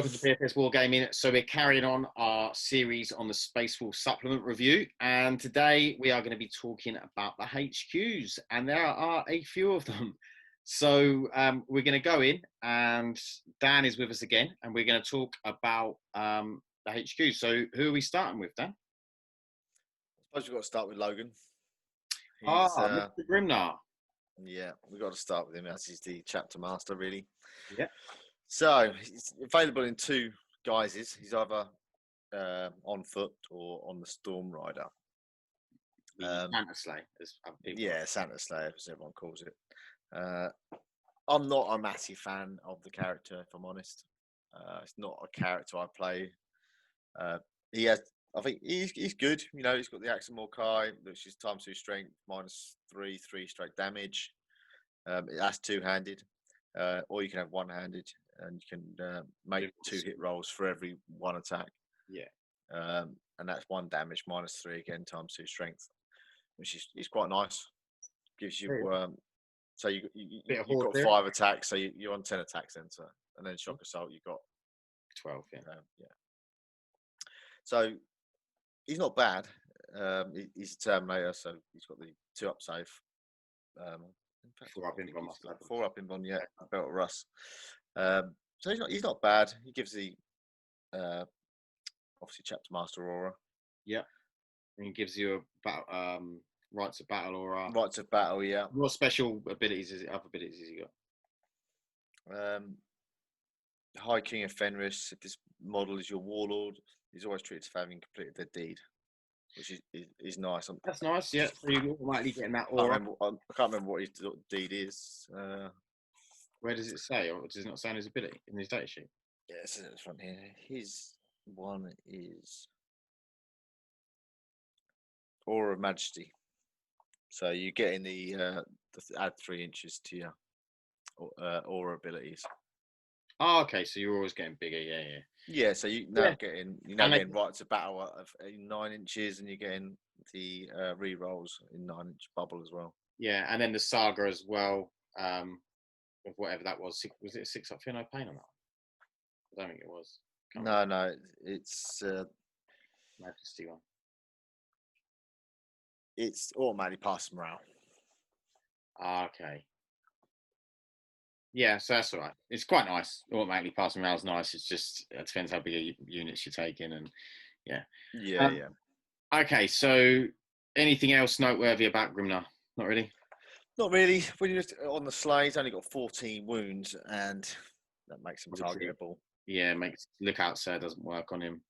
welcome to PFS Wargaming. So we're carrying on our series on the Space Wolf supplement review, and today we are going to be talking about the HQs, and there are a few of them. So we're going to go in, and Dan is with us again, and we're going to talk about the HQs. So who are we starting with, Dan? I suppose we've got to start with Logan. Mr. Grimnar. Yeah, we've got to start with him as he's the chapter master, really. Yeah. So he's available in two guises. He's either on foot or on the Storm Rider. Santa Sleigh. Yeah, Santa Sleigh, as everyone calls it. I'm not a massive fan of the character, if I'm honest. It's not a character I play. I think he's good. You know, he's got the Axe of Morkai, which is ×2 strength, -3 straight damage. That's two-handed, or you can have one-handed, and you can make 2 hit rolls for every 1 attack. Yeah. And that's 1 damage, -3 again, ×2 strength, which is quite nice. Gives you so you've got 5 attacks, so you're on 10 attacks then, and then shock assault you've got 12. Yeah. So he's not bad. He's a Terminator, so he's got the 2-up save. 4-up in bomb. 4-up in bomb, yeah. Belt Russ. So he's not bad. He gives the obviously chapter master aura. Yeah. And he gives you about rights of battle aura. Rights of battle, yeah. What special abilities other abilities has he got? High King of Fenris. If this model is your warlord, he's always treated for having completed their deed, which is nice. That's nice, yeah. So you're automatically getting that aura. I can't remember what his deed is. Where does it say, or does it not say on his ability in his data sheet? Yeah, it's in the front here. His one is Aura of Majesty. So you get in the add 3 inches to your aura abilities. Oh, okay. So you're always getting bigger, yeah. Yeah, so you're now getting rights of battle of 9 inches, and you're getting the re-rolls in 9-inch bubble as well. Yeah, and then the saga as well, of whatever that was. Was it a 6-up? Feel no pain on that? I don't think it was. No, it's Majesty one. It's automatically pass morale. Okay. Yeah, so that's all right. It's quite nice. Automatically passing morale is nice. It's just it depends how big units you're taking, and yeah. Yeah. Okay, so anything else noteworthy about Grimnar? Not really. Not really. When you're on the sleigh, he's only got 14 wounds, and that makes him targetable. Yeah, makes lookout sir doesn't work on him.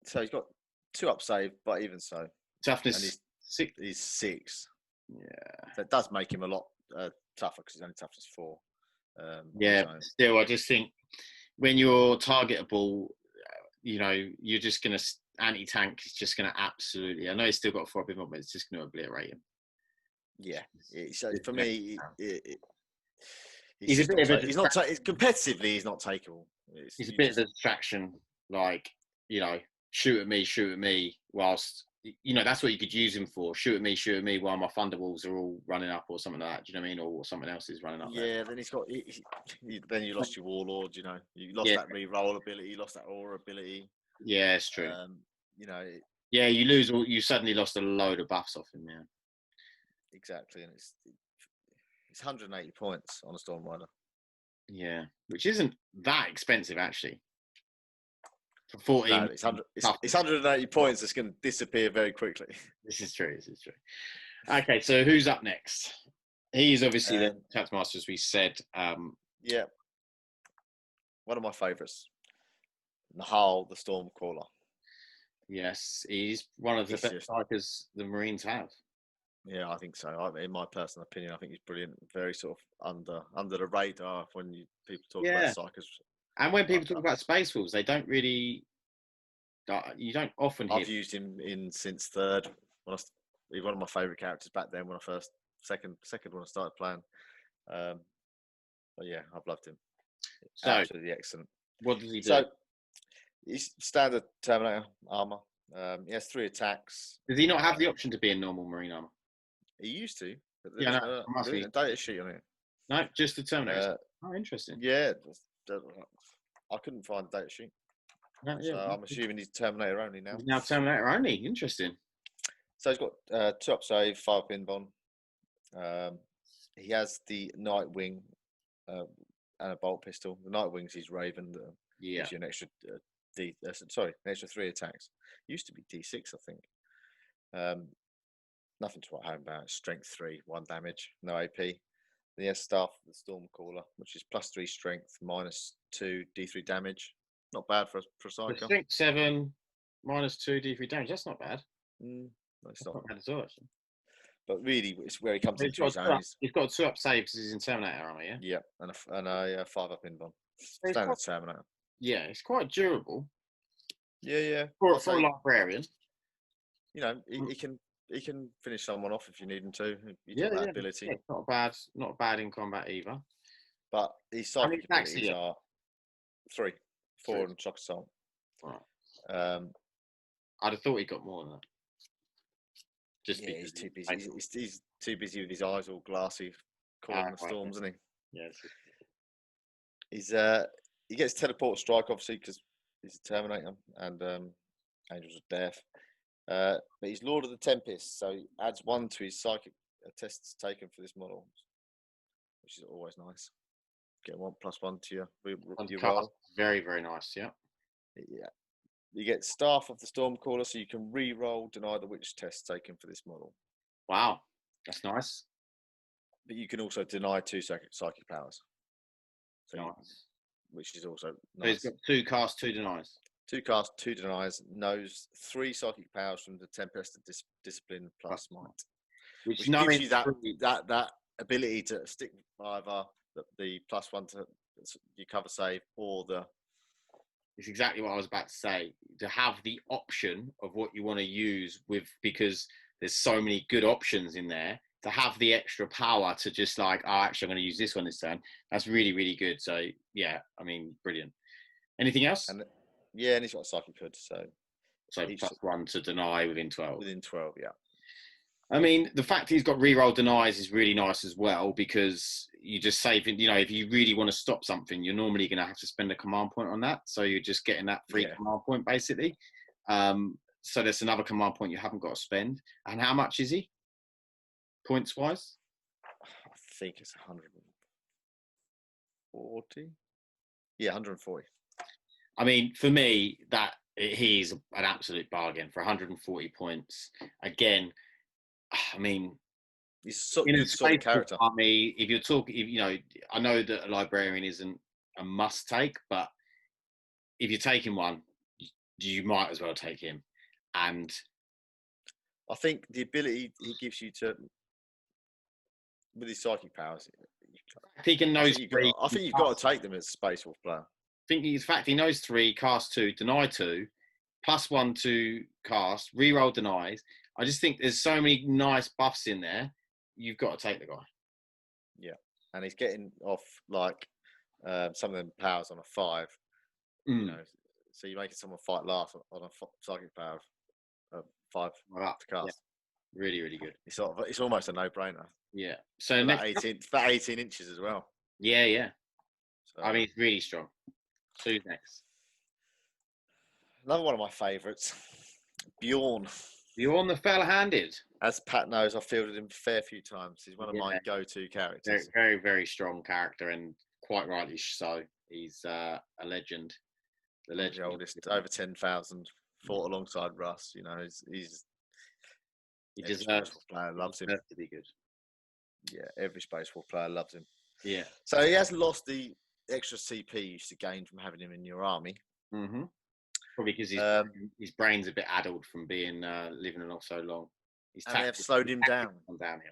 So he's got 2-up save, but even so, toughness and 6. He's 6. Yeah, that does make him a lot tougher because he's only toughness 4. Yeah, still, I just think when you're targetable, you're just going to anti-tank is just going to absolutely. I know he's still got 4-up in, but it's just going to obliterate him. Yeah, so for me, he's a bit of a. He's not competitively. He's not takeable. He's a bit of a distraction, like shoot at me, whilst. That's what you could use him for. Shoot at me while my Thunderwolves are all running up or something like that. Do you know what I mean? Or someone else is running up. Yeah, then he's got. Then you lost your Warlord. You lost that re-roll ability. You lost that aura ability. Yeah, it's true. Yeah, you suddenly lost a load of buffs off him. Yeah. Exactly, and it's 180 points on a Storm Rider. Yeah, which isn't that expensive actually. For 14, no, it's 180 points. It's going to disappear very quickly. This is true. Okay, so who's up next? He's obviously the chapter master, as we said. Yeah, one of my favourites, Nahal, the Stormcaller. Yes, he's one of the best strikers the Marines have. Yeah, I think so. In my personal opinion, I think he's brilliant. Very sort of under the radar when people talk about strikers. And when people talk about Space Wolves, they don't really. You don't often hear. I've used him since 3rd. He's one of my favourite characters back then when I second when I started playing. But yeah, I've loved him. So, absolutely excellent. What does he do? So he's standard Terminator armour. He has 3 attacks. Does he not have the option to be in normal Marine armour? He used to. But there's a data sheet on it. No, just the Terminator. Interesting. Yeah. I couldn't find the data sheet, Yeah, so I'm assuming he's Terminator only now. He's now Terminator only. Interesting. So he's got 2 up save, 5 pin bond. He has the Nightwing and a bolt pistol. The Nightwing's his Raven that gives you an extra an extra 3 attacks. Used to be D6, I think. Nothing to write home about. Strength 3, 1 damage, no AP. Then he has Staff of the Stormcaller, which is +3 strength, -2 D3 damage. Not bad for a psyker. Strength 7, -2 D3 damage. That's not bad. No, it's not. Not bad at all, actually. But really, it's where he comes into his He's own. got a 2 up save because he's in Terminator armor, yeah? Yeah, and a 5 up in bond. Standard Terminator. Yeah, it's quite durable. Yeah. For a librarian. You know, he can finish someone off if you need him to. He's got that ability. Yeah, not bad in combat either. But his psychic abilities are 3, 4 and shock assault. Right. I'd have thought he got more than that. Just because he's too busy. He's too busy with his eyes all glassy, calling the storms, isn't he? Yeah. He gets teleport strike obviously because he's a Terminator and Angels of Death. But he's Lord of the Tempest, so he adds 1 to his psychic tests taken for this model, which is always nice. Get 1+1 to your roll. Very, very nice. Yeah. You get Staff of the Stormcaller, so you can re-roll deny the witch test taken for this model. Wow, that's nice. But you can also deny 2 psychic powers. So nice. Which is also nice. So he's got 2 casts, 2 denies. 2 casts, 2 denies, knows 3 psychic powers from the Tempest and Discipline plus Might. Which gives you that ability to stick either the +1 to your cover save or the... It's exactly what I was about to say. To have the option of what you want to use because there's so many good options in there, to have the extra power to just actually I'm going to use this one this turn. That's really, really good. So yeah, I mean, brilliant. Anything else? And he's got a psychic hood, so +1 to deny within 12. Within 12, yeah. I mean, the fact he's got reroll denies is really nice as well because you just save it. You know, if you really want to stop something, you're normally going to have to spend a command point on that. So you're just getting that free command point basically. So there's another command point you haven't got to spend. And how much is he? Points wise? I think it's 140. Yeah, 140. I mean, for me, he's an absolute bargain for 140 points. Again, I mean, he's such a solid character. Army, if you're talking, I know that a librarian isn't a must take, but if you're taking one, you might as well take him. And I think the ability he gives you with his psychic powers, he can know. I think you've got to take them as a Space Wolf player. In fact, he knows 3, cast 2, deny 2, +1 to cast, reroll denies. I just think there's so many nice buffs in there. You've got to take the guy. Yeah, and he's getting off some of them powers on a 5. So you're making someone fight last on a psychic power of 5 to cast. Yeah. Really, really good. It's almost a no-brainer. Yeah. So about 18 inches as well. Yeah. So, I mean, it's really strong. Who's next? Another one of my favourites, Bjorn. Bjorn the Fell-Handed. As Pat knows, I've fielded him a fair few times. He's one of my go-to characters. Very, very, very strong character, and quite rightly so. He's a legend. The oldest, over 10,000, fought alongside Russ. You know, he deserves player loves him to be good. Yeah, every Space Wolf player loves him. Yeah. So he has lost the extra CP you used to gain from having him in your army. Mm-hmm. Probably because his brain's a bit addled from being living aloft so long. And they have slowed him down. Downhill.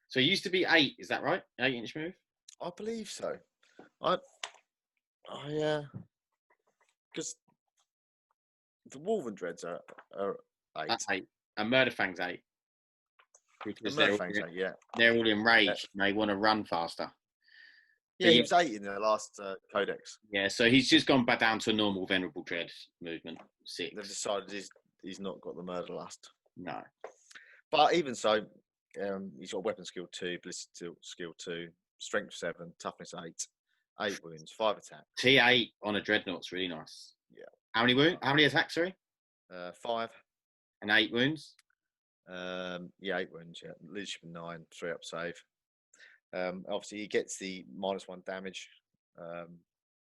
So he used to be 8, is that right? 8-inch move? I believe so. Because the Wolven Dreads are 8. That's 8. And Murderfang's 8. Because they're all enraged and they want to run faster. Yeah, he was 8 in the last codex. Yeah, so he's just gone back down to a normal Venerable Dread movement, 6. They've decided he's not got the murder lust. No. But even so, he's got weapon skill 2, ballistic skill 2, strength 7, toughness 8, 8 wounds, 5 attack. T8 on a dreadnought's really nice. Yeah. How many wounds? How many attacks? Sorry. 5. And 8 wounds. Yeah, 8 wounds. Yeah, leadership 9, 3 up save. Obviously, he gets the -1 damage.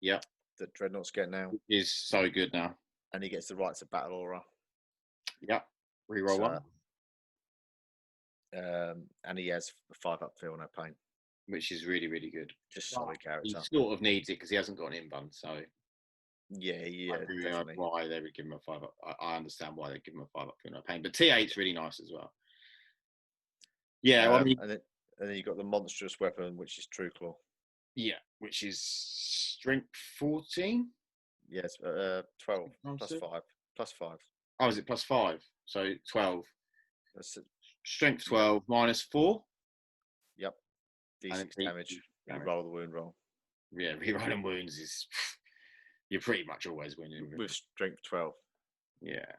Yeah. That dreadnoughts get now. Is so good now. And he gets the rights of battle aura. Yep. Reroll So, 1. And he has 5 up feel no pain, Which is really, really good. just solid character. He sort of needs it because he hasn't got an invuln, so yeah, definitely. why they would give him a 5 up. I understand why they give him a 5 up feel no pain, but T8's really nice as well. Yeah, I mean, and then you got the monstrous weapon, which is True Claw. Yeah, which is strength 14. Yes, 12 plus 5. Oh, is it +5? So 12. That's it. Strength 12 -4. Yep. D6 damage. You roll the wound roll. Yeah, rerolling wounds is you're pretty much always winning with strength 12. Yeah,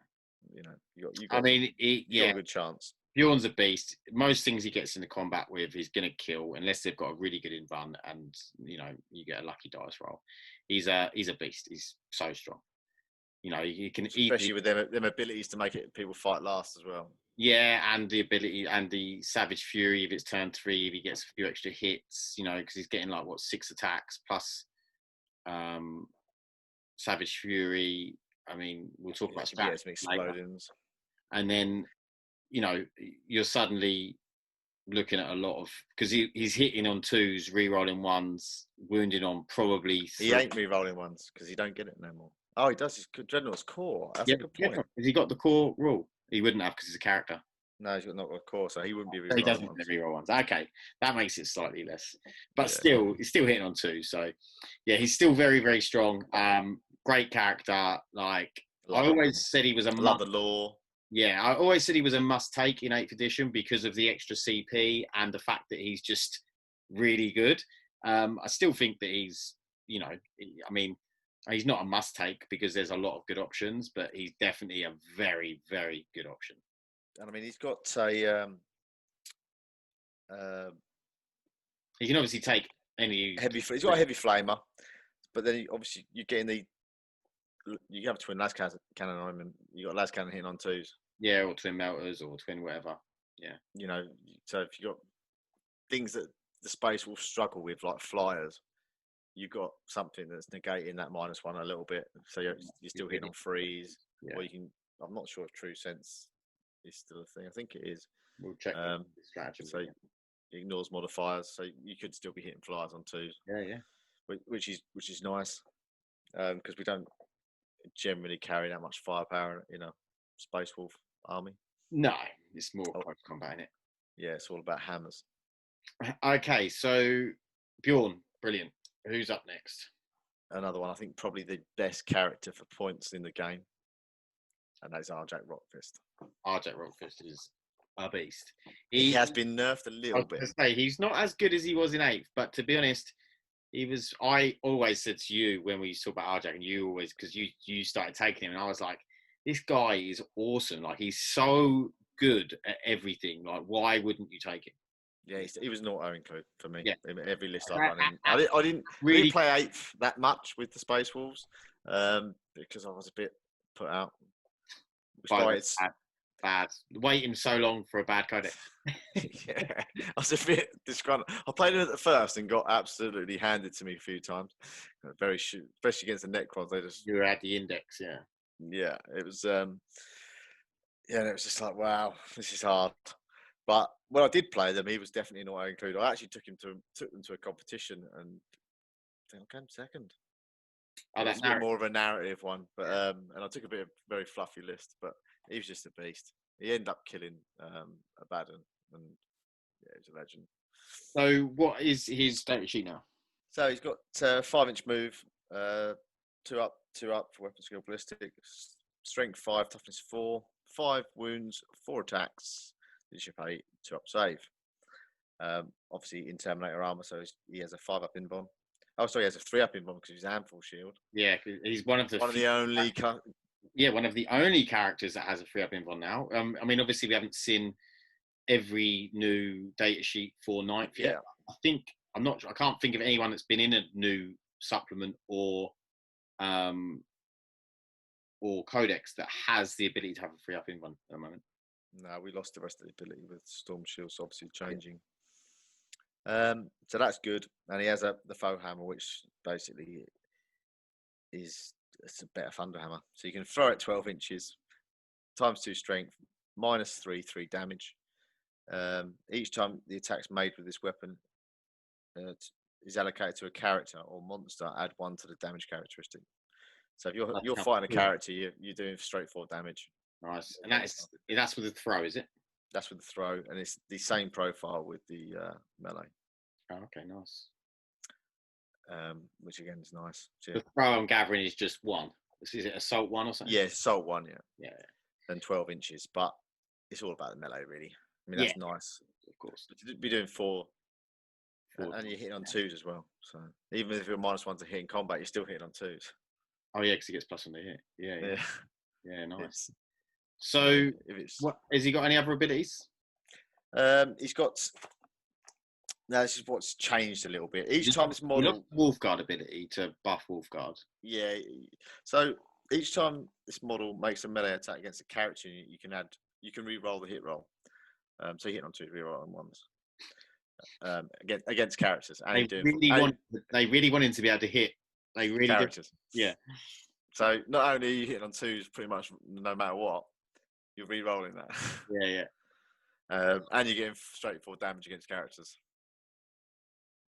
you know, you got. I mean, got a good chance. Bjorn's a beast. Most things he gets into combat with, he's going to kill unless they've got a really good invuln and you get a lucky dice roll. He's a beast. He's so strong. You can especially with them abilities to make it people fight last as well. Yeah, and the ability and the Savage Fury if it's turn 3, if he gets a few extra hits, because he's getting 6 attacks plus Savage Fury. I mean, we'll talk about some explosions. And then, you're suddenly looking at a lot of because he's hitting on 2s, re-rolling 1s, wounding on probably 3. He ain't re-rolling 1s because he don't get it no more. Oh, he does. His Dreadnought's core. That's a good point. Has he got the core rule? He wouldn't have because he's a character. No, he's not got a core, so he wouldn't be re-rolling. He doesn't re-roll 1s. Okay, that makes it slightly less, but still, he's still hitting on 2. So, yeah, he's still very, very strong. Great character. I always said he was a love the lore. Yeah, I always said he was a must-take in 8th edition because of the extra CP and the fact that he's just really good. I still think that he's, he's not a must-take because there's a lot of good options, but he's definitely a very, very good option. And I mean, he's got a. He can obviously take any heavy. He's got a heavy flamer, but then obviously you're getting you have a twin las cannon on him, and you got las cannon hitting on 2s. Yeah, or twin melters, or twin whatever. Yeah. So if you got things that the space will struggle with, like flyers, you've got something that's negating that -1 a little bit. So you're still hitting on 3s. Yeah. Or you can. I'm not sure if True Sense is still a thing. I think it is. We'll check the strategy. So it ignores modifiers, so you could still be hitting flyers on 2s. Yeah. Which is nice, because we don't generally carry that much firepower in a Space Wolf army. No, it's more close combat, isn't it? Yeah, it's all about hammers. Okay, so Bjorn, brilliant. Who's up next? Another one, I think probably the best character for points in the game, and that's Arjak Rockfist. Arjak Rockfist is a beast. He has been nerfed a little bit. He's not as good as he was in 8th, but to be honest, he was. I always said to you when we used to talk about Arjak, and you always, because you started taking him, and I was like, this guy is awesome. He's so good at everything. Why wouldn't you take him? Yeah, he was an auto include for me. Yeah. In every list I've run in. I didn't really play 8th that much with the Space Wolves because I was a bit put out. Bad. Waiting so long for a bad codex. Yeah, I was a bit disgruntled. I played it at first and got absolutely handed to me a few times. Especially against the Necrons. You were at the index, yeah. Yeah, it was. And it was just like, wow, this is hard. But when I did play them, he was definitely an auto include. I actually took them to a competition, and I think I came second. Oh, that's a bit more of a narrative one, but and I took a bit of a very fluffy list, but he was just a beast. He ended up killing Abaddon, and yeah, he was a legend. So, what is his data sheet now? So he's got 5-inch move, 2 up for weapon skill ballistic, strength 5, toughness 4, 5 wounds, 4 attacks, leadership 8, 2 up save. Obviously in Terminator armor, so he has a 5 up invuln. Oh, sorry, he has a 3 up invuln because he's Amphil shield. Yeah, he's one of the only. One of the only characters that has a 3 up invuln now. I mean, obviously we haven't seen every new data sheet for 9th yet. Yeah. I think I can't think of anyone that's been in a new supplement or codex that has the ability to have a free up in one at the moment. No, we lost the rest of the ability with Storm Shields obviously changing. So that's good, and he has the foe hammer, which basically it's a better thunder hammer. So you can throw it 12 inches, ×2 strength, -3 damage. Each time the attack's made with this weapon is allocated to a character or monster, add 1 to the damage characteristic. So if you're fighting a character, you're doing straightforward damage. Nice, and that's with the throw, is it? That's with the throw, and it's the same profile with the melee. Oh, okay, nice. Which again is nice. So, the throw I'm gathering is just 1. Is it assault 1 or something? Yeah, assault 1. Yeah. Then 12 inches, but it's all about the melee, really. I mean, that's nice. Of course. But you'd be doing 4, and you're hitting on 2s as well. So even if you're -1 to hit in combat, you're still hitting on 2s. Oh yeah, because he gets plus on the hit. Yeah, nice. So, if it's what has he got? Any other abilities? He's got. Now this is what's changed a little bit. Each time this model Wolfguard ability to buff Wolfguard. Yeah. So each time this model makes a melee attack against a character, you can re-roll the hit roll. So you hit on 2, re-roll on 1s. Against characters. And they really want him to be able to hit. They really characters. Yeah. So not only are you hitting on 2s pretty much no matter what, you're re-rolling that. Yeah. And you're getting straightforward damage against characters.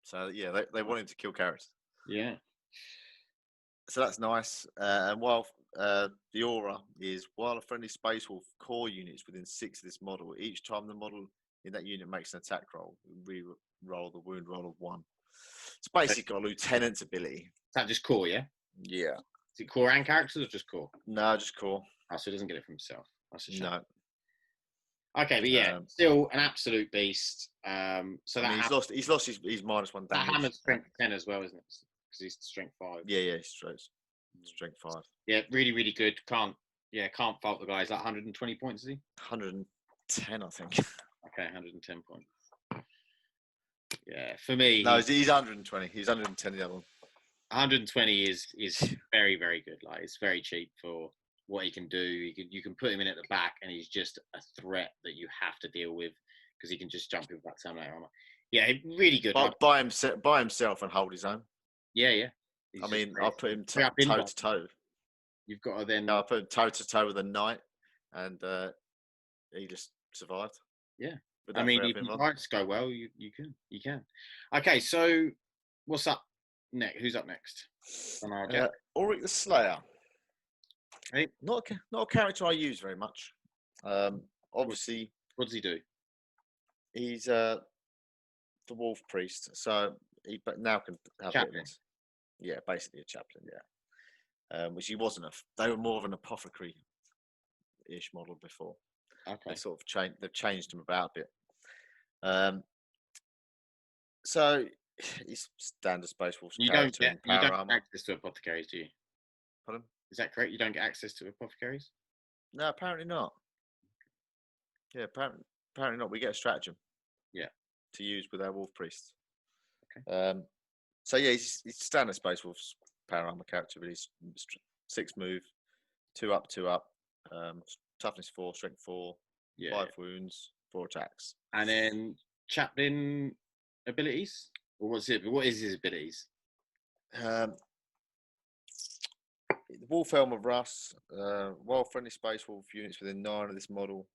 So yeah, they want him to kill characters. Yeah. So that's nice. And while the aura is while a friendly Space Wolf core unit is within 6 of this model, each time the model in that unit makes an attack roll, re-roll the wound roll of 1. It's basically got a lieutenant's ability. Is that just core? Yeah. Yeah. Is it core and characters or just core? No, just core. Oh, so he doesn't get it from himself. That's a shame. No. Okay, but yeah, still an absolute beast. So that he's lost his -1 damage. That hammer's strength 10 as well, isn't it? Because he's strength 5. Yeah, he's strength 5. Yeah, really, really good. Can't fault the guy. He's like 120 points, is he? 110, I think. Okay, 110 points. Yeah, for me. No, he's 120. He's 110 the other one. 120 is very, very good. Like, it's very cheap for what he can do. You can put him in at the back, and he's just a threat that you have to deal with because he can just jump in with that Terminator armor. Yeah, really good. By himself and hold his own. Yeah. I mean, I put him toe to toe. You've got to then. No, I put him toe to toe with a knight, and he just survived. Yeah, but I mean, if the fights go well, you can. Okay, so what's up next? Who's up next? Ulrich the Slayer. Hey. Not a character I use very much. Obviously, what does he do? He's the Wolf Priest, so but now can have witness. Yeah, basically a chaplain. Yeah, which he wasn't. They were more of an apothecary-ish model before. Okay. They sort of changed. They've changed him about a bit. So he's standard Space Wolf. You don't get access to apothecaries, do you? Pardon? Is that correct? You don't get access to apothecaries? No, apparently not. Yeah, apparently not. We get a stratagem. Yeah. To use with our Wolf Priests. Okay. So yeah, he's standard Space Wolf's power armor character, but he's 6 move, 2 up, 2 up, toughness 4, strength 4, 5 wounds, 4 attacks. And then chaplain abilities? Or what is his abilities? The Wolf Helm of Russ, while friendly Space Wolf units within 9 of this model,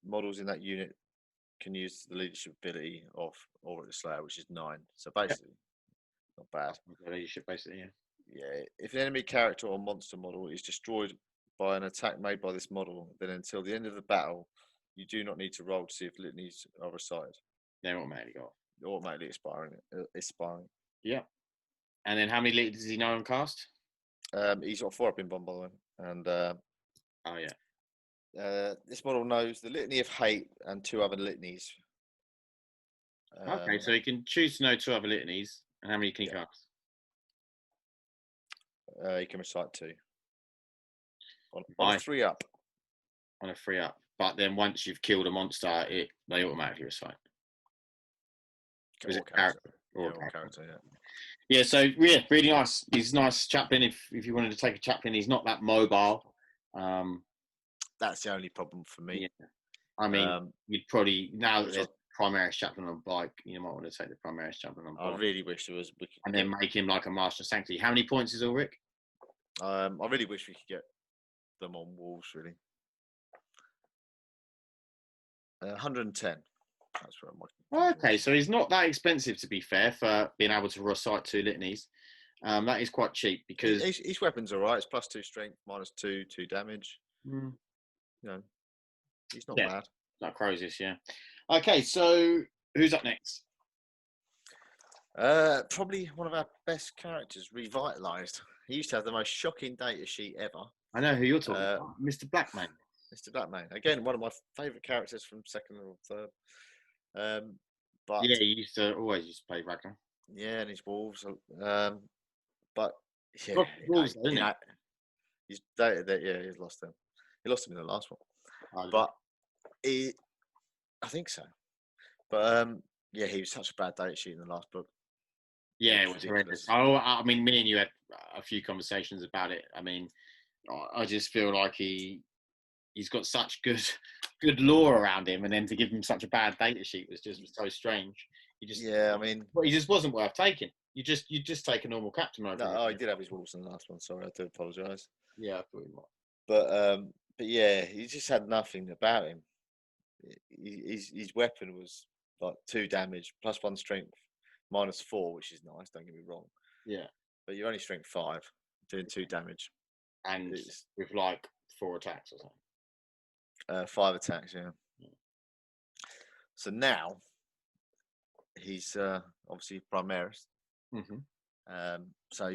models in that unit can use the leadership ability of Ulrich the Slayer, which is 9. So basically, not bad. Leadership, basically, yeah. Yeah. If an enemy character or monster model is destroyed by an attack made by this model, then until the end of the battle, you do not need to roll to see if litanies are recited. They're automatically off. Automatically expiring. Yeah. And then how many litanies does he know on cast? He's got 4 up in bomb, by the way. And oh yeah. This model knows the litany of hate and 2 other litanies. Okay, so he can choose to know 2 other litanies. And how many can he cast? He can recite 2. On a 3 up. On a 3 up. But then once you've killed a monster, they automatically recite. Was Or it character? Yeah, Or or character. character. Yeah. Yeah, so yeah, really nice. He's a nice chaplain. If you wanted to take a chaplain, he's not that mobile. That's the only problem for me. Yeah, I mean, you'd probably now that Which there's Primaris chaplain on bike, you might want to take the Primaris chaplain on I bike, really wish there was. We could and get, then make him like a Master of Sanctity. How many points is Ulrich? I really wish we could get them on walls. Really, 110. That's where my. Okay, so he's not that expensive to be fair for being able to recite 2 litanies. That is quite cheap because Each weapon's all right. It's +2 strength, -2 damage. mm, You know, he's not yeah, bad. like Croesus, yeah. Okay, so who's up next? Probably one of our best characters, revitalized. He used to have the most shocking data sheet ever. I know who you're talking about, Mr. Blackman. Mr. Blackman, again, one of my favourite characters from second or third. But Yeah, he always used to play Ragnar. yeah, and his wolves. But yeah, Got wolves, isn't it? he's dated that. Yeah, he's lost him. He lost him in the last one. Oh, But I think so. But yeah, he was such a bad data sheet in the last book. yeah, it was horrendous. I mean, me and you had a few conversations about it. I mean, I just feel like he's got such good lore around him, and then to give him such a bad data sheet was just so strange. I mean, he just wasn't worth taking. You just take a normal captain over. No, he did have his wolves in the last one. Sorry, I do apologise. Yeah, I thought he might. But yeah, he just had nothing about him. His weapon was like 2 damage, +1 strength, -4, which is nice. Don't get me wrong. Yeah, but you're only strength 5, doing 2 damage, and with like 4 attacks or something. 5 attacks. Yeah. So now he's obviously Primaris. Mm-hmm. So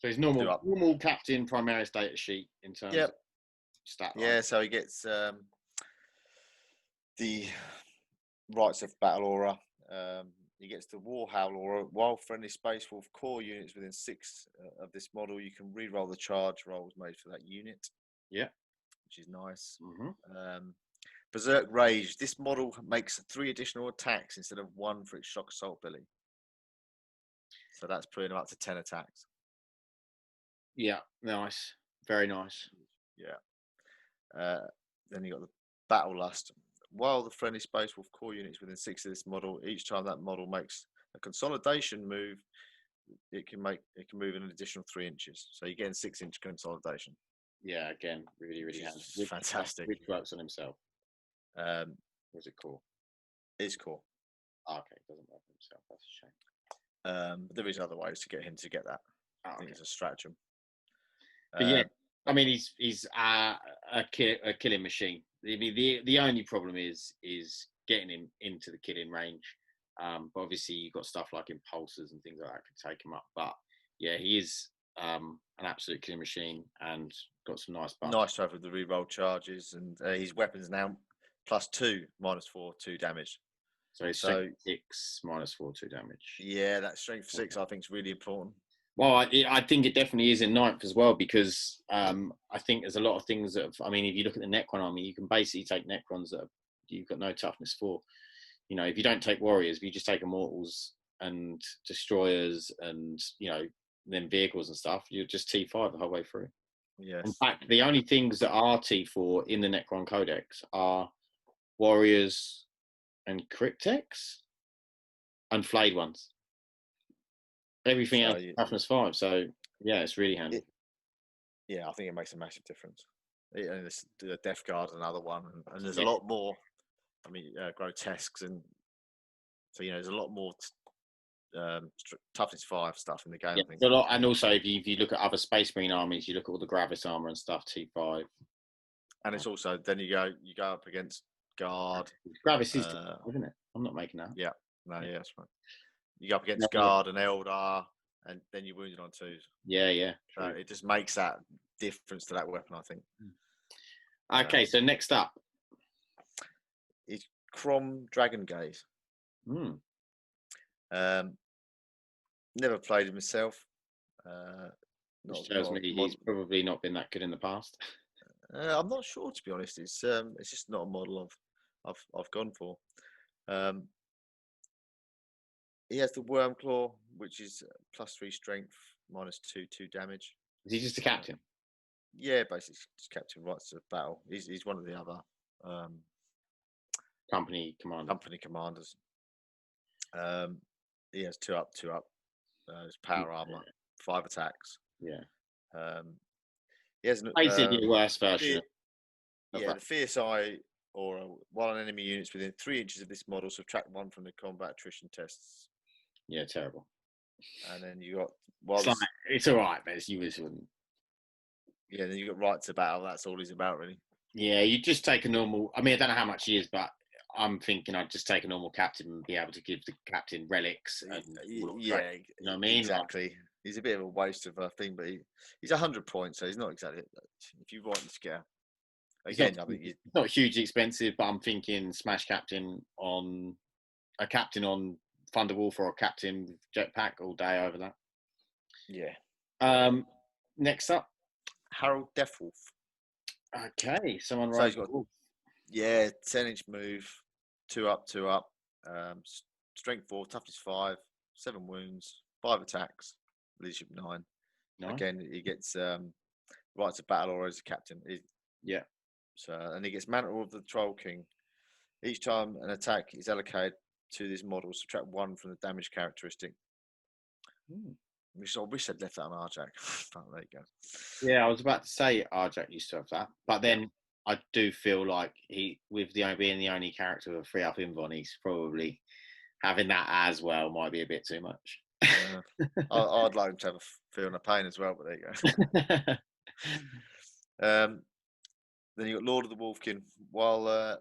he's normal captain Primaris data sheet in terms of stat line. Yeah, so he gets the Rites of Battle aura. He gets the War Howl aura. While friendly Space Wolf core units within 6 of this model, you can re-roll the charge rolls made for that unit. Yeah, which is nice. Mm-hmm. Berserk Rage. This model makes 3 additional attacks instead of 1 for its shock assault ability. So that's putting him up to 10 attacks. Yeah, nice. Very nice. Yeah. Then you got the Battle Lust. While the friendly Space Wolf core units within 6 of this model, each time that model makes a consolidation move, it can move an additional 3 inches. So you're getting 6-inch consolidation. Yeah, again, really handy. Fantastic. Which works on himself. Was it cool? It's cool. Okay, it doesn't work on himself. That's a shame. But there is other ways to get him to get that. I think it's a stratagem. But yeah, I mean, he's a killing machine. I mean, the only problem is getting him into the killing range. But obviously, you've got stuff like impulsors and things like that could take him up. But yeah, he is an absolute killing machine and got some nice buffs. Nice to have with the reroll charges, and his weapons now +2, -4, 2 damage. So he's strength 6, -4, 2 damage. Yeah, that strength 6 I think is really important. Well, I think it definitely is in 9th as well, because I think there's a lot of things that I mean, if you look at the Necron army, you can basically take Necrons that you've got no toughness for. You know, if you don't take warriors, if you just take immortals and destroyers and, you know, then vehicles and stuff, you're just T5 the whole way through. Yes. In fact, the only things that are T4 in the Necron Codex are warriors and cryptex and flayed ones. Everything else toughness 5. So yeah, it's really handy. I think it makes a massive difference. And the Death Guard, another one, and there's a lot more. I mean, grotesques, and so you know, there's a lot more toughness 5 stuff in the game. Yeah, I think. a lot, and also if you look at other Space Marine armies, you look at all the Gravis armor and stuff, T5. And it's also then you go up against Guard. Gravis is, isn't it? I'm not making that. Yeah, no, yeah, that's right. You go up against Guard and Eldar, and then you're wounded on 2s. Yeah. So it just makes that difference to that weapon, I think. Okay, so next up is Chrom Dragon Gaze. Never played it myself. Which tells me he's probably not been that good in the past. I'm not sure, to be honest. It's just not a model I've gone for. He has the Worm Claw, which is +3 strength, -2 damage. Is he just a captain? Yeah, basically just captain rights of battle. He's one of the other Company commander. company commanders. He has 2 up, 2 up. His power armor, 5 attacks. Yeah. He has Basically a worse version of the that. Fierce Eye aura. While an enemy unit's within 3 inches of this model, subtract 1 from the combat attrition tests. Yeah, terrible. And then you got it's all right, but you just wouldn't. Yeah, then you got right to battle. That's all he's about, really. Yeah, you just take a normal. I mean, I don't know how much he is, but I'm thinking I'd just take a normal captain and be able to give the captain relics. And Yeah, you know what I mean? exactly. He's a bit of a waste of a thing, but he's 100 points, so he's not exactly. If you want to scare, again, I think it's not hugely expensive, but I'm thinking smash captain on a captain on Thunderwolf or a captain jetpack all day over that. Yeah. Next up, Harold Deathwolf. Okay, someone So right. he's got 10-inch move, 2 up, 2 up, strength 4, toughness 5, 7 wounds, 5 attacks, leadership 9. Nice. Again, he gets right to battle or as a captain. Yeah. So and he gets Mantle of the Troll King. Each time an attack is allocated to this model, subtract 1 from the damage characteristic. Which I wish I'd left that on Arjak. Oh, there you go. Yeah, I was about to say Arjak used to have that, but then I do feel like he, with being the only character with a 3 up invuln, he's probably having that as well might be a bit too much. I'd like him to have a feeling of pain as well, but there you go. Then you got Lord of the Wolfkin. While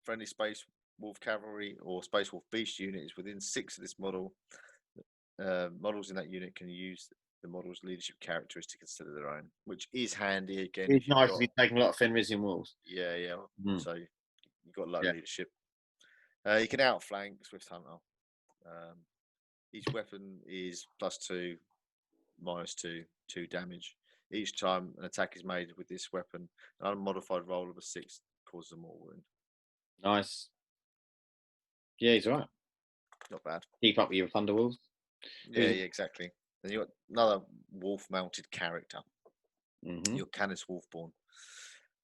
friendly Space Wolf Cavalry or Space Wolf Beast unit is within 6 of this model, models in that unit can use the model's leadership characteristic instead of their own, which is handy again. It's nice if you're taking a lot of Fenrisian wolves. Yeah. So you've got a lot of leadership. You can outflank Swift Hunter. Each weapon is +2, -2, 2 damage. Each time an attack is made with this weapon, an unmodified roll of a 6 causes a mortal wound. Nice. Yeah, he's all right. Not bad. Keep up with your Thunder Wolves. Yeah, exactly. Then you got another wolf-mounted character. Your Canis Wolfborn.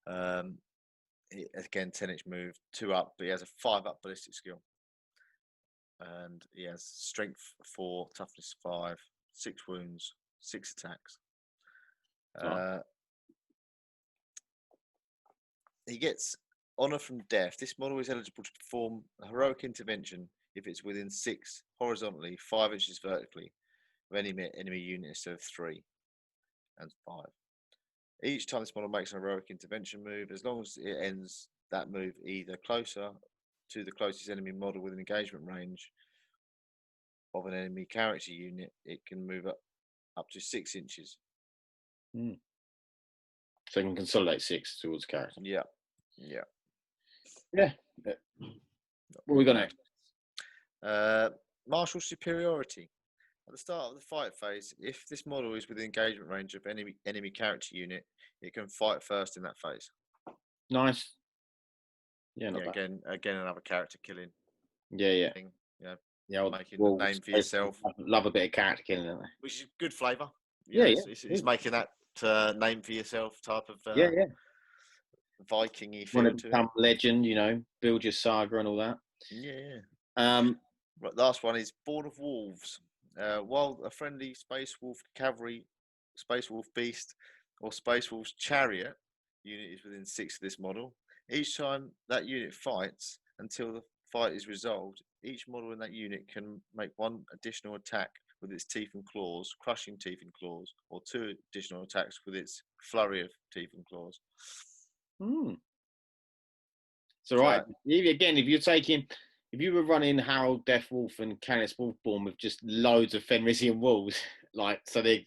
Again, 10-inch move, 2 up, but he has a 5 up ballistic skill. And he has strength 4, toughness 5, 6 wounds, 6 attacks. He gets honor from death. This model is eligible to perform a heroic intervention if it's within 6 horizontally, 5 inches vertically of any enemy unit instead of 3 and 5. Each time this model makes a heroic intervention move, as long as it ends that move either closer to the closest enemy model within engagement range of an enemy character unit, it can move up to 6 inches. So you can consolidate 6 towards character. Yeah. What we got next? Martial superiority. At the start of the fight phase, if this model is within engagement range of enemy character unit, it can fight first in that phase. Nice. Yeah, not bad. Again, another character killing. Yeah. Thing, making a name for yourself. Love a bit of character killing, don't they? Which is good flavour. It's making that name for yourself type of Viking-y feel Want to become a legend, build your saga and all that. Yeah. Right, last one is Born of Wolves. While a friendly Space Wolf Cavalry, Space Wolf Beast, or Space Wolf's Chariot unit is within 6 of this model, each time that unit fights until the fight is resolved, each model in that unit can make 1 additional attack with its teeth and claws, crushing teeth and claws, or 2 additional attacks with its flurry of teeth and claws. So right. Again, if you were running Harold Deathwolf and Canis Wolfborn with just loads of Fenrisian wolves, so they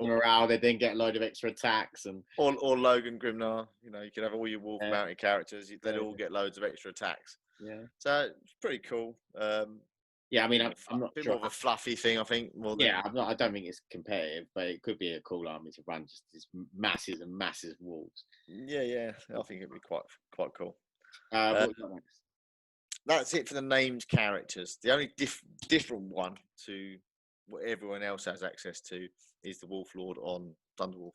around, they then get a load of extra attacks or Logan Grimnar, you can have all your wolf mounted characters, they'd all get loads of extra attacks. Yeah. So it's pretty cool. I mean, I'm not bit sure. More of a fluffy thing, I think. I don't think it's competitive, but it could be a cool army to run just these massive and massive wolves. Yeah. I think it'd be quite cool. What was that next? that's it for the named characters. The only different one to what everyone else has access to is the Wolf Lord on Thunderwolf.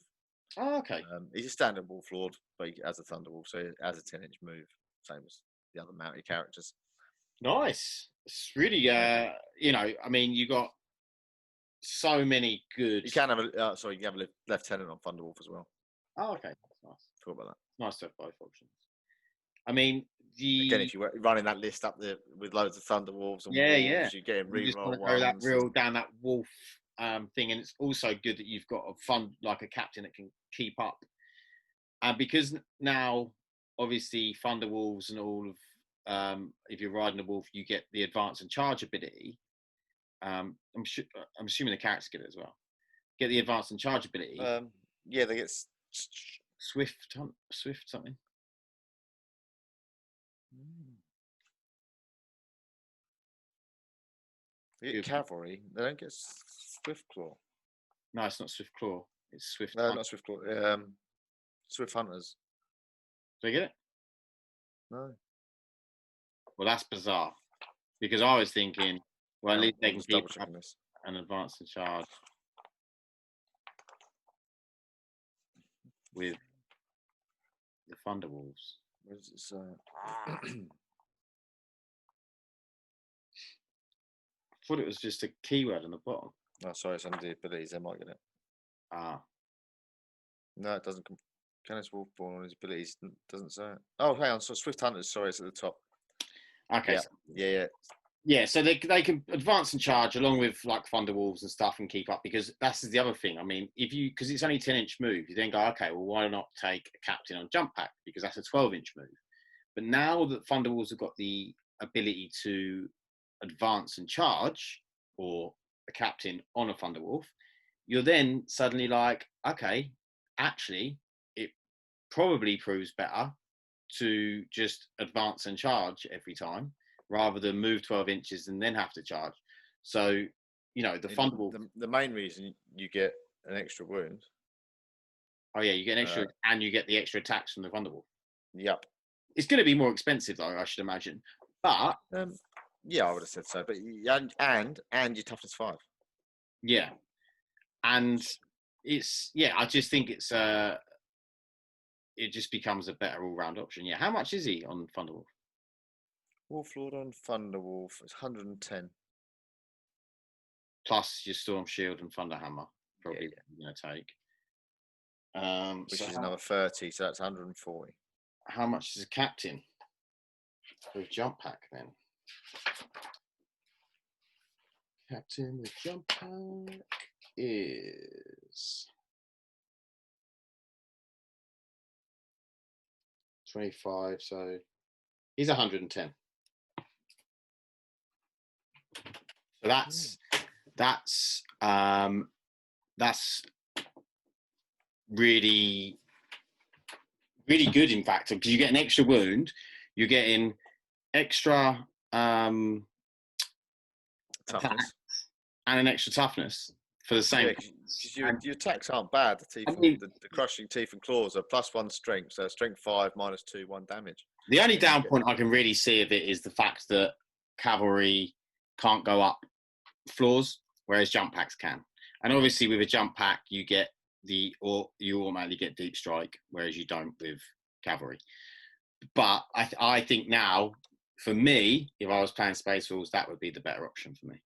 Oh, okay. He's a standard Wolf Lord, but he has a Thunderwolf, so he has a 10-inch move, same as the other mounted characters. Nice. It's really, you know, I mean, you got so many good. You can have a you can have a lieutenant on Thunderwolf as well. Oh, okay. That's nice. Talk about that. Nice to have both options. I mean, Again, if you're running that list up there with loads of Thunderwolves and Wolves, you're getting you just reroll want to go that ones. real down that wolf thing, and it's also good that you've got a fun like a captain that can keep up. Because now, obviously, Thunderwolves and all of if you're riding a wolf, you get the advance and charge ability. I'm assuming the characters get it as well. Get the advance and charge ability. Yeah, they get Swift something. They get cavalry. They don't get Swift Claw. No, it's not Swift Claw. It's Swift. No, not Swift Claw. Swift Hunters. Do they get it? No. Well, that's bizarre. Because I was thinking, well, at least they can keep up an advance and charge with the Thunderwolves. Where does it say? I thought it was just a keyword on the bottom. Oh, sorry, it's under the abilities. They might get it. Ah. No, it doesn't. Canis Wolfborn on his abilities doesn't say it. Oh, hang on. So Swift Hunters, sorry, it's at the top. Okay. Yeah. Yeah, so they can advance and charge along with like Thunderwolves and stuff and keep up, because that's the other thing. I mean, because it's only 10-inch move, you then go, okay, well, why not take a captain on jump pack, because that's a 12-inch move. But now that Thunderwolves have got the ability to advance and charge, or a captain on a Thunderwolf, you're then suddenly like, okay, actually, it probably proves better to just advance and charge every time, rather than move 12 inches and then have to charge. So, you know, the Thunderwolf. The main reason you get an extra wound. Oh, yeah, you get an extra, and you get the extra attacks from the Thunderwolf. Yep. It's going to be more expensive, though, I should imagine. But. Yeah, I would have said so. But and your toughness 5. Yeah. And I just think it just becomes a better all-round option. Yeah. How much is he on Thunderwolf? Wolf Lord on Thunderwolf is 110. Plus your Storm Shield and Thunderhammer, probably going to take. Which is another 30, so that's 140. How much is a captain with jump pack then? Captain with jump pack is 25, so he's 110. So that's really, really good, in fact, because you get an extra wound, you're getting extra toughness and an extra toughness for the same. Because your attacks aren't bad. The crushing teeth and claws are +1 strength, so strength 5 -2, 1 damage. The only down point I can really see of it is the fact that cavalry can't go up floors, whereas jump packs can. And obviously, with a jump pack, you automatically get deep strike, whereas you don't with cavalry. But I think now, for me, if I was playing Space Wolves, that would be the better option for me.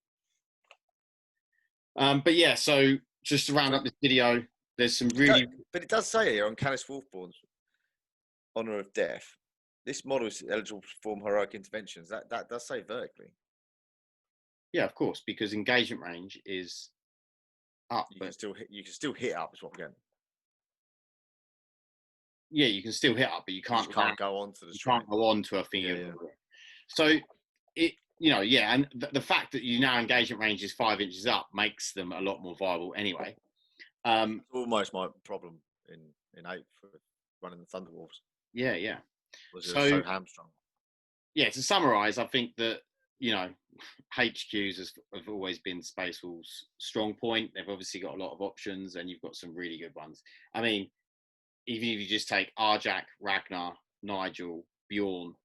But yeah, so just to round up this video, there's some really. But it does say here on Canis Wolfborn's Honor of Death, this model is eligible to perform heroic interventions. That does say vertically. Yeah, of course, because engagement range is up. You can still hit up, is what I'm getting. Yeah, you can still hit up, but you can't go on to the. You can't go on to a thing. Yeah. So and the fact that you now engagement range is 5 inches up makes them a lot more viable anyway. It's almost my problem in 8 for running the Thunderwolves. Yeah. Was so hamstrung. Yeah, to summarise, I think that HQs have always been Space Wolves' strong point. They've obviously got a lot of options, and you've got some really good ones. I mean, even if you just take Arjak, Ragnar, Nigel, Bjorn,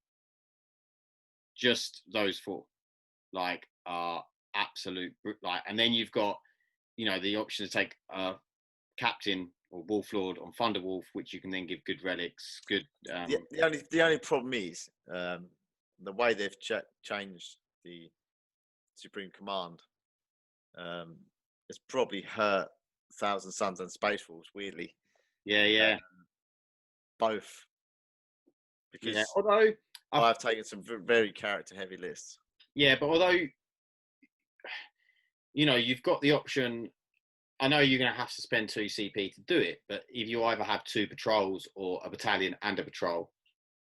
just those 4, like, are absolute, like, and then you've got, you know, the option to take a captain or wolf lord on Thunderwolf, which you can then give good relics, good. The only problem is the way they've changed the Supreme Command. It's probably hurt Thousand Suns and Space Wolves, weirdly. Yeah. Both. Because although I've taken some very character heavy lists. Yeah, but although, you know, you've got the option, I know you're going to have to spend 2 CP to do it, but if you either have 2 patrols or a battalion and a patrol,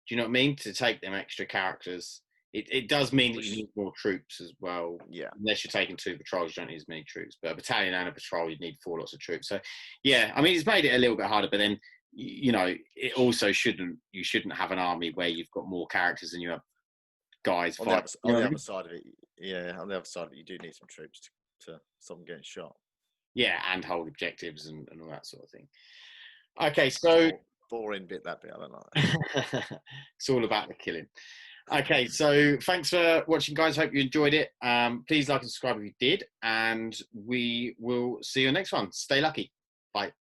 do you know what I mean? To take them extra characters, it does mean that you need more troops as well. Yeah. Unless you're taking 2 patrols, you don't need as many troops. But a battalion and a patrol, you'd need 4 lots of troops. So, yeah, I mean, it's made it a little bit harder, but then, you know, it also you shouldn't have an army where you've got more characters than you have guys on fight. The other side of it, on the other side of it, you do need some troops to stop them getting shot. Yeah, and hold objectives and all that sort of thing. Okay, so boring bit, that bit, I don't like that. It's all about the killing. Okay, so thanks for watching, guys. Hope you enjoyed it. Please like and subscribe if you did, and we will see you next one. Stay lucky. Bye.